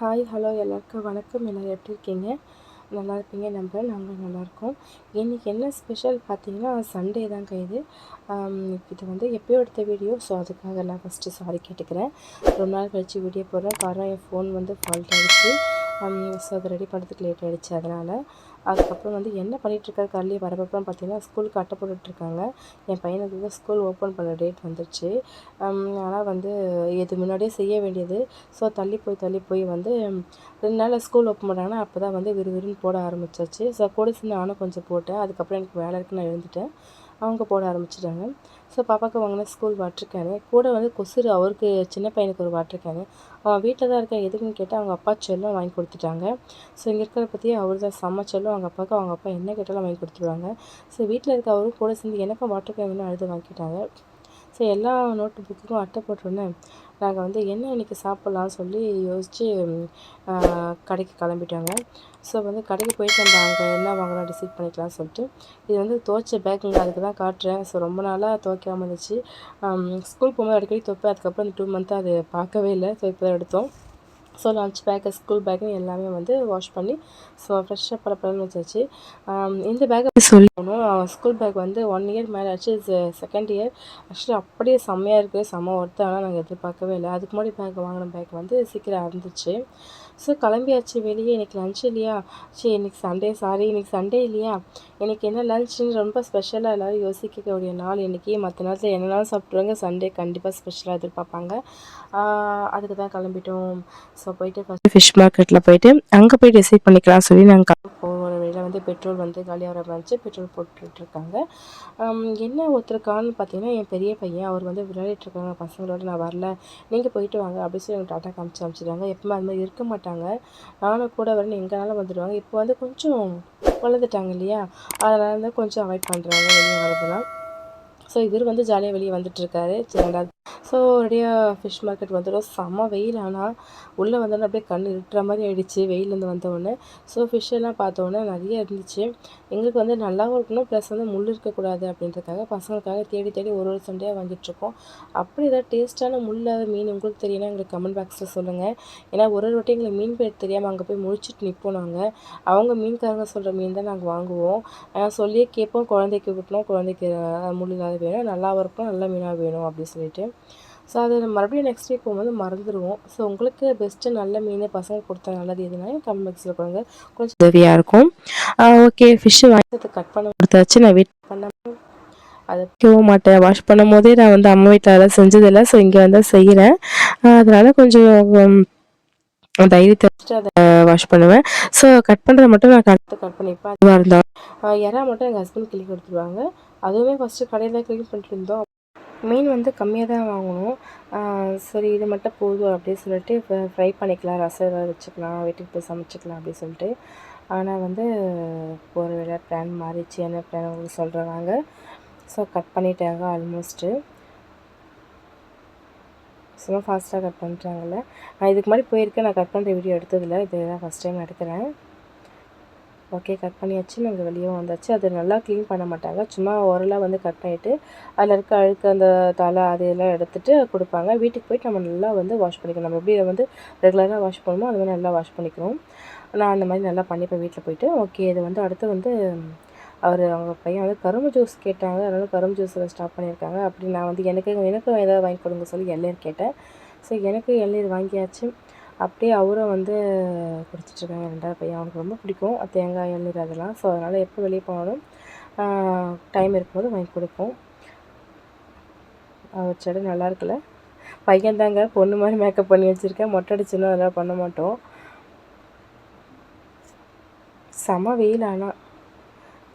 Hi hello எல்லாருக்கும் வணக்கம். எல்லோரும் எப்படி இருக்கீங்க? நல்லா இருப்பீங்க நம்புகிறேன். நாங்களும் நல்லாயிருக்கோம். இன்றைக்கி என்ன ஸ்பெஷல் பார்த்தீங்கன்னா, சண்டே தாங்க இது. இது வந்து எப்போயோ எடுத்த வீடியோ. ஸோ அதுக்காக நான் ஃபஸ்ட்டு சாரி கேட்டுக்கிறேன். ரொம்ப நாள் கழித்து வீடியோ போடுறேன். காரணம் என் ஃபோன் வந்து ஃபால்ட் ஆகிடுச்சு. ஸோ அதை ரெடி பண்ணுறதுக்கு லேட் ஆகிடுச்சு. அதனால் அதுக்கப்புறம் வந்து என்ன பண்ணிகிட்ருக்காரு காலையிலே வரப்பறம் பார்த்தீங்கன்னா, ஸ்கூலுக்கு அட்டை போட்டுட்ருக்காங்க. என் பையனுக்கு வந்து ஸ்கூல் ஓப்பன் பண்ண டேட் வந்துடுச்சு. ஆனால் வந்து இது முன்னாடியே செய்ய வேண்டியது. ஸோ தள்ளி போய் வந்து 2 நாளில் ஸ்கூல் ஓப்பன் பண்ணாங்கன்னா அப்போ தான் வந்து விறுவிறுன்னு போட ஆரம்பிச்சாச்சு. ஸோ கூட சேர்ந்து நானும் கொஞ்சம் போட்டேன். அதுக்கப்புறம் எனக்கு வேலை இருக்குன்னு நான் எழுந்துட்டேன். அவங்க போட ஆரம்பிச்சிட்டாங்க. ஸோ பாப்பாவுக்கு வாங்கின ஸ்கூல் வாட்டர் கேனு கூட வந்து கொசுறு அவருக்கு சின்ன பையனுக்கு ஒரு வாட்டர் கேனு. அவன் வீட்டில் தான் இருக்கேன் எதுக்குன்னு கேட்டால் அவங்க அப்பா செல்லம் வாங்கி கொடுத்துட்டாங்க. ஸோ இங்கே இருக்கிற பற்றியே அவர் தான் செம்ம செல்லம். அவங்க அப்பாவுக்கு அவங்க அப்பா என்ன கேட்டாலும் வாங்கி கொடுத்துருவாங்க. ஸோ வீட்டில் இருக்க அவரும் கூட சேர்ந்து எனக்கும் வாட்டர் கேன் வேணும் அழுது வாங்கிட்டாங்க. ஸோ எல்லா நோட்டு புக்குக்கும் அட்டை போட்டோன்னே நாங்கள் வந்து என்ன இன்றைக்கி சாப்பிட்லான்னு சொல்லி யோசித்து கடைக்கு கிளம்பிட்டாங்க. ஸோ வந்து கடைக்கு போயிட்டு நம்ம அங்கே என்ன வாங்கலாம் டிசைட் பண்ணிக்கலாம்னு சொல்லிட்டு இது வந்து துவைச்ச பேக்குங்க அதுக்கு தான் காட்டுறேன். ஸோ ரொம்ப நாளாக துவைக்காமல் இருந்துச்சு. ஸ்கூல் போகும்போது அடிக்கடி துவைப்பேன். அதுக்கப்புறம் இந்த 2 மந்த்தாக அது பார்க்கவே இல்லை. ஸோ இப்போ தான் எடுத்தோம். So lunch bag school bag எல்லாமே வந்து வாஷ் பண்ணி ஸோ ஃப்ரெஷ்ஷாக பலப்பலன்னு வச்சாச்சு. இந்த பேக்கை சொல்லணும். ஸ்கூல் பேக் வந்து 1 இயர் மேலே ஆச்சு. Second year. ஆக்சுவலி அப்படியே செம்மையாக இருக்குது. செம்ம ஒர்த்து. ஆனால் நாங்கள் எதிர்பார்க்கவே இல்லை. அதுக்கு முன்னாடி பேக் வாங்கின பேக் வந்து சீக்கிரம் அறந்துச்சு. ஸோ கிளம்பியாச்சு வெளியே. இன்றைக்கி லன்ச் இல்லையா? சரி இன்றைக்கி சண்டே இல்லையா? இன்றைக்கி என்ன லன்ச்சுன்னு ரொம்ப ஸ்பெஷலாக எல்லோரும் யோசிக்கக்கூடிய நாள் இன்றைக்கி. மற்ற நேரத்தில் என்னென்னாலும் சாப்பிட்ருவாங்க. சண்டே கண்டிப்பாக ஸ்பெஷலாக எதிர்பார்ப்பாங்க. அதுக்கு தான் கிளம்பிட்டோம். ஸோ போயிட்டு ஃபஸ்ட்டு ஃபிஷ் மார்க்கெட்டில் போயிட்டு அங்கே போய் டிசைட் பண்ணிக்கலாம் சொல்லி நாங்கள் போகிற வழியில் வந்து பெட்ரோல் வந்து காலியாக இருந்துச்சு. பெட்ரோல் போட்டுட்ருக்காங்க. என்ன ஒருத்தருக்கான்னு பார்த்தீங்கன்னா என் பெரிய பையன் அவர் வந்து விளையாடிட்டுருக்காங்க பசங்களோட. நான் வரல, நீங்கள் போயிட்டு வாங்க அப்படி சொல்லி எனக்கு டாட்டா காமிச்சு அனுப்பிச்சிடுறாங்க. எப்பவுமே அது மாதிரி இருக்க மாட்டாங்க. நானும் கூட வரேன்னு எங்கேனாலும் வந்துடுவாங்க. இப்போ வந்து கொஞ்சம் வளர்ந்துட்டாங்க இல்லையா? அதனால வந்து கொஞ்சம் அவாய்ட் பண்ணுறாங்க வெளியே வரதுலாம். ஸோ இவர் வந்து ஜாலியாக வெளியே வந்துட்டுருக்காரு. சரி 2வது ஸோ ரெடியாக ஃபிஷ் மார்க்கெட் வந்துடும். செம்ம வெயில். ஆனால் உள்ளே வந்தோடனே அப்படியே கண் இருட்டுற மாதிரி ஆகிடுச்சு வெயிலேருந்து வந்தோடனே. ஸோ ஃபிஷ்ஷெல்லாம் பார்த்தோன்னே நிறைய இருந்துச்சு. எங்களுக்கு வந்து நல்லாவும் இருக்கணும் ப்ளஸ் வந்து முள் இருக்கக்கூடாது அப்படின்றதுக்காக பசங்களுக்காக தேடி தேடி ஒரு சண்டையாக வாங்கிட்டுருக்கோம். அப்படி ஏதாவது டேஸ்ட்டான முள்ளாத மீன் உங்களுக்கு தெரியும்னா எங்களுக்கு கமெண்ட் பாக்ஸில் சொல்லுங்கள். ஏன்னா ஒரு வாட்டி எங்களுக்கு மீன் பேர் தெரியாமல் அங்கே போய் முழிச்சிட்டு நிற்போம் நாங்கள். அவங்க மீன்காரங்க சொல்கிற மீன் தான் நாங்கள் வாங்குவோம். சொல்லியே கேட்போம். குழந்தைக்கு விட்டணும், குழந்தைக்கு முள் இல்லாத வேணும், நல்லாவும் இருக்கும், நல்ல மீனாக வேணும் அப்படின்னு சொல்லிட்டு. ஸோ அது மறுபடியும் நெக்ஸ்ட் வீக் போகும்போது மறந்துடுவோம். ஸோ உங்களுக்கு பெஸ்ட்டு நல்ல மீன் பசங்க கொடுத்தா நல்லது எதுனா கமெண்ட் பாக்ஸில் கொடுங்க. கொஞ்சம் உதவியாக இருக்கும். ஓகே ஃபிஷ்ஷு வாங்கி கட் பண்ண கொடுத்தாச்சு. நான் வெயிட் பண்ண அதை வைக்கவும் மாட்டேன். வாஷ் பண்ணும் போதே நான் வந்து அம்மா வீட்டில் அதெல்லாம் செஞ்சதில்லை. ஸோ இங்கே வந்து செய்கிறேன். அதனால் கொஞ்சம் தைரியத்தை வச்சுட்டு அதை வாஷ் பண்ணுவேன். ஸோ கட் பண்ணுறதை மட்டும் நான் கட் பண்ணிப்பேன். அதுவாக இருந்தாலும் இறா மட்டும் எங்கள் ஹஸ்பண்ட் கிளி கொடுத்துருவாங்க. அதுவுமே ஃபஸ்ட்டு கடையில் க்ளீன் பண்ணிட்டு இருந்தோம். மீன் வந்து கம்மியாக தான் வாங்கணும். சரி இது மட்டும் போதும் அப்படின்னு சொல்லிட்டு ஃப்ரை பண்ணிக்கலாம், ரசம் ஏதாவது வச்சுக்கலாம், வீட்டுக்கு போய் சமைச்சிக்கலாம் அப்படின்னு சொல்லிட்டு. ஆனால் வந்து போகிற வேலை பிளான் மாறிடுச்சு. என்ன பிளான் உங்களுக்கு சொல்கிறாங்க. ஸோ கட் பண்ணிட்டாங்க ஆல்மோஸ்ட்டு. சும்மா ஃபாஸ்ட்டாக கட் பண்ணிட்டாங்கல்ல. நான் இதுக்கு முன்னாடி போயிருக்கேன். நான் கட் பண்ணுற வீடியோ எடுத்ததில்லை. இது தான் ஃபஸ்ட் டைம் எடுக்கிறேன். ஓகே கட் பண்ணியாச்சு. நாங்கள் வெளியே வந்தாச்சு. அது நல்லா க்ளீன் பண்ண மாட்டாங்க. சும்மா ஓரலாக வந்து கட் பண்ணிவிட்டு அதில் இருக்க அழுக்கு அந்த தலை அதையெல்லாம் எடுத்துகிட்டு கொடுப்பாங்க. வீட்டுக்கு போய்ட்டு நம்ம நல்லா வந்து வாஷ் பண்ணிக்கணும். நம்ம எப்படி வந்து ரெகுலராக வாஷ் பண்ணுமோ அது மாதிரி நல்லா வாஷ் பண்ணிக்கணும். நான் அந்த மாதிரி நல்லா பண்ணிப்பேன் வீட்டில் போய்ட்டு. ஓகே இது வந்து அடுத்து வந்து அவங்க பையன் வந்து கரும்பு ஜூஸ் கேட்டாங்க. அதனால் கரும்பு ஜூஸில் ஸ்டாப் பண்ணியிருக்காங்க. அப்படி நான் வந்து எனக்கும் ஏதாவது வாங்கி கொடுங்க சொல்லி இளநீர் கேட்டேன். ஸோ எனக்கு இளநீர் வாங்கியாச்சு. அப்படியே அவரும் வந்து குடிச்சிட்ருக்காங்க 2வது பையன். அவனுக்கு ரொம்ப பிடிக்கும் தேங்காய் இளநீர் அதெல்லாம். ஸோ அதனால் எப்போ வெளியே போனாலும் டைம் இருக்கும்போது வாங்கி கொடுப்போம். அவர் செடி நல்லா இருக்குல்ல. பையன் தாங்க பொண்ணு மாதிரி மேக்கப் பண்ணி வச்சுருக்கேன். மொட்டை அடிச்சுன்னா அதெல்லாம் பண்ண மாட்டோம். செம வெயில். ஆனால்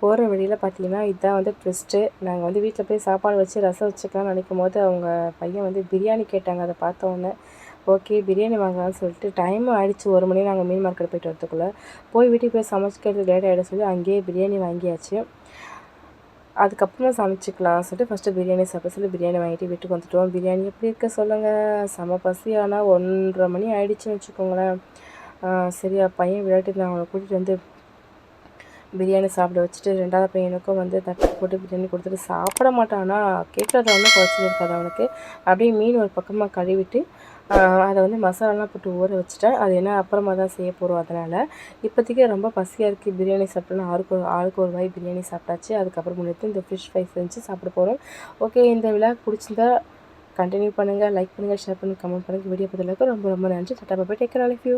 போகிற வழியில் பார்த்தீங்கன்னா இதுதான் வந்து ட்விஸ்ட்டு. நாங்கள் வந்து வீட்டில் போய் சாப்பாடு வச்சு ரசம் வச்சுக்கலாம்னு நினைக்கும் போது அவங்க பையன் வந்து பிரியாணி கேட்டாங்க. அதை பார்த்தோன்னே ஓகே பிரியாணி வாங்கலாம்னு சொல்லிட்டு டைம் ஆகிடுச்சு 1 மணி. நாங்கள் மீன் மார்க்கெட் போய்ட்டு வரதுக்குள்ளே போய் வீட்டுக்கு போய் சமைச்சிக்கிறது லேட் ஆகிடும் சொல்லி அங்கேயே பிரியாணி வாங்கியாச்சு. அதுக்கப்புறமா சமைச்சிக்கலாம் சொல்லிட்டு ஃபஸ்ட்டு பிரியாணி சாப்பிட சொல்லி பிரியாணி வாங்கிட்டு வீட்டுக்கு வந்துட்டோம். பிரியாணி எப்படி இருக்க சொல்லுங்கள். செம பசி. ஆனால் 1:30 மணி ஆகிடுச்சின்னு வச்சுக்கோங்களேன். சரியா பையன் விளையாட்டு அவனை கூட்டிகிட்டு வந்து பிரியாணி சாப்பிட வச்சுட்டு 2வது பையனுக்கும் வந்து தட்டு போட்டு பிரியாணி கொடுத்துட்டு சாப்பிட மாட்டான். ஆனால் கேட்குறத ஒன்றும் குறைச்சல் இருக்காது அவனுக்கு. அப்படியே மீன் ஒரு பக்கமாக கழுவிட்டு அதை வந்து மசாலாலாம் போட்டு ஊற வச்சுட்டேன். அது என்ன அப்புறமா தான் செய்ய போகிறோம். அதனால் இப்போதைக்கு ரொம்ப பசியாக இருக்குது. பிரியாணி சாப்பிட்டோன்னா ஆளுக்கு ஒரு வாய் பிரியாணி சாப்பிட்டாச்சு. அதுக்கப்புறம் முன்னாடி இந்த ஃபிஷ் ஃப்ரை செஞ்சு சாப்பிட போகிறோம். ஓகே, இந்த விழாக் பிடிச்சிருந்தா கண்டினியூ பண்ணுங்கள், லைக் பண்ணுங்கள், ஷேர் பண்ணுங்கள், கமெண்ட் பண்ணுங்கள். வீடியோ பார்த்துள்ளதுக்கு ரொம்ப ரொம்ப நன்றி. Tata bye bye. Take care all of you.